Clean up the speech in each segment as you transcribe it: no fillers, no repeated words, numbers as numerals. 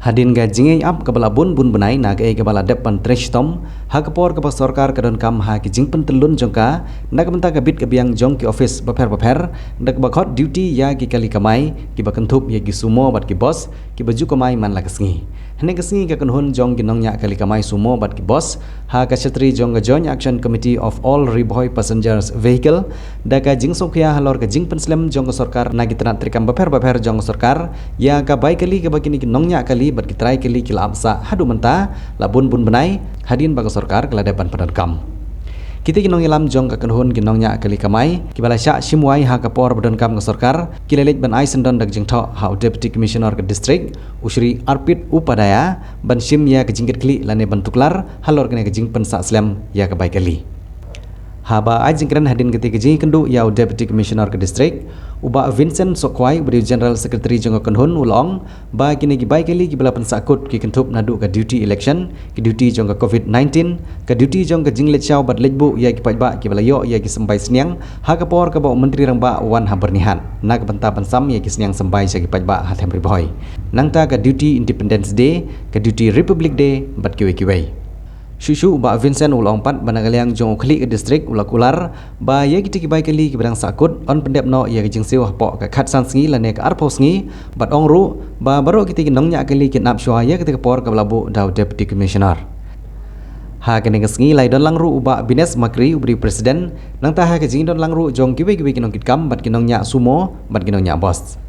Hadin ga jingai ap kabala bun benai na ga kabala depan treshtom ha kapor ka sarkar kadon kam ha ki jingpen telun jongka na kamenta ka bit ka biang jong ki office baper dak bakhot duty ya ki kali kamai ki bakentup ya ki sumo bat ki boss ki baju kamai man la kasngi hene kasngi ka kanhun jong ki nongnya kali kamai sumo bat ki boss ha ka chatri jong ga joint action committee of all riboy passengers vehicle da ka jing sokya halor ka jingpen slem jong ka sarkar na ki tanat trikam baper jong sarkar ya ka bai kali ka bakini ki nongnya kali bat kitrai kali kila amsa hadu menta labun bun benai hadin baga sarkar kala depan padan kam kita kinong ilam jong ka kanhun kinongnya kali kamai kibala sya simwai ha kapor padan kam ka sarkar kilelet ban ai sendon dak jingtho ha deputy commissioner ka district usri arpit upadaya ban sim ya ka jingket kli lane ban tuklar halor kene ka jingpen sa slem ya ka bai kali haba aj jingkran hadin ketika jing kendu ya deputy commissioner ke district uba Vincent Sokwai beri general secretary jong kanhun ulong ba kini gi bai kali ki bala pensakut ki kentup nadu ka duty election ki duty jong ka covid-19 ka duty jong ka jinglet chau bat lejbu ya ki pajba ki bala yo ya ki sembai sniang ha ka por ka ba menteri rang ba wan ha bernihan na ka benta pensam ya ki sniang sembai sa ki pajba ha them riboy nangta ka duty independence day ka duty republic day bat kiwe Shushu ba Vincent ulang pat banagaliang jong klik ke distrik ulakular ba ye kita ki bai kali ki berang sakut on pendep no ye jing siwa po ka khat san sngi lane ka arpo sngi bat ongru ba baro kita ki nongnya kali ki nap shwa ye kita por ka labu daw deputy commissioner ha kene ka sngi lai don langru uba Bines Makri ubri presiden nang ta ha ka jing don langru jong ki bai ki nong kit kam bat ki nongnya sumo bat ki nongnya boss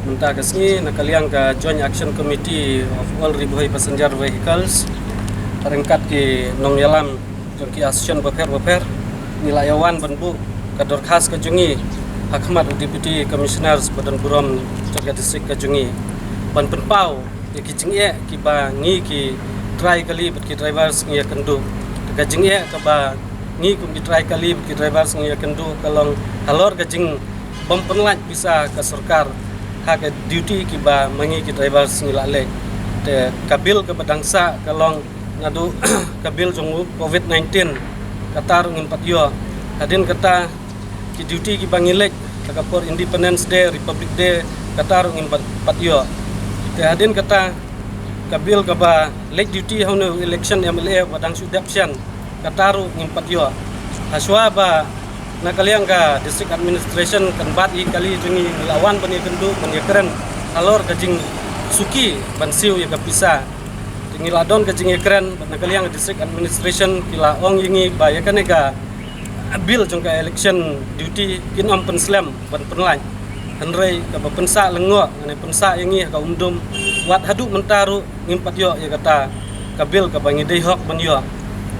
Menta kesini nakaliang ke Joint Action Committee of All Riboy Passenger Vehicles rengkat ki nong yalam jong ki action baper nilayawan banbu kador khas ke jungi hakmat deputy commissioners badan burom jaga distrik ke jungi ban penpau ki jingie ki ba ngi ki try kali bet ki drivers ngi kendu ka jingie ka ba ngi kum ki try kali bet ki drivers ngi kendu kalong halor ka jing bom penlat bisa ke sarkar hak duty kiba mangi ki driver singila le te kabil ke badangsa kalong ngadu kabil jong covid-19 katar ngin patyo hadin kata ki duty ki bangilek takapor independence day republic day katar ngin patyo te hadin kata kabil kaba late duty hono election MLA badang sudapsian kataru ngin patyo haswa ba nakaliang ka district administration kan bat I kali jungi lawan bani kendu bani keren alor kajing suki ban siu ya kapisa tingi ladon kajing keren nakaliang district administration kila ong yingi baya kanega bil jong ka election duty kin om penslam ban penlai henrei ka pensa lengo ane pensa yingi ka umdum wat hadu mentaru ngimpat yo ya kata kabil ka bangi dei hok ban yo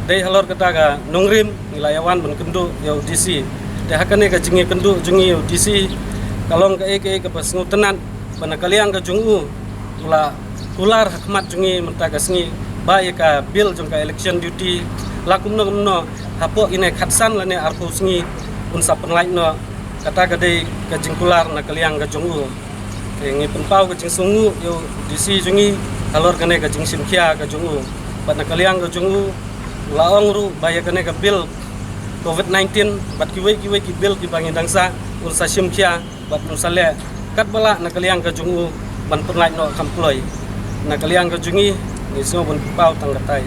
dei halor kata ga nongrim nilayawan ban kendu yo DC de hakane ka jingi kendu jungi yo DC kalong ka eke ka pasngu tenan banakaliang ka jungu ula kular hakmat jungi menta ka sngi bae ka bil jong ka election duty lakum no hapo ine khatsan lane arpo sngi unsa penlai no kata ka dei ka jingkular nakaliang ka jungu ngi penpau ka jingsungu yo DC jungi halor kane ka jing simkhia ka jungu banakaliang ka jungu laong ru baya kane ka bil covid-19 bat kiwe ki bil ki bangin dangsa ursa simkia bat musale kat bala nakaliang ka jungu ban pernai no kamploy nakaliang ka jungi ni so bon pau tanggatai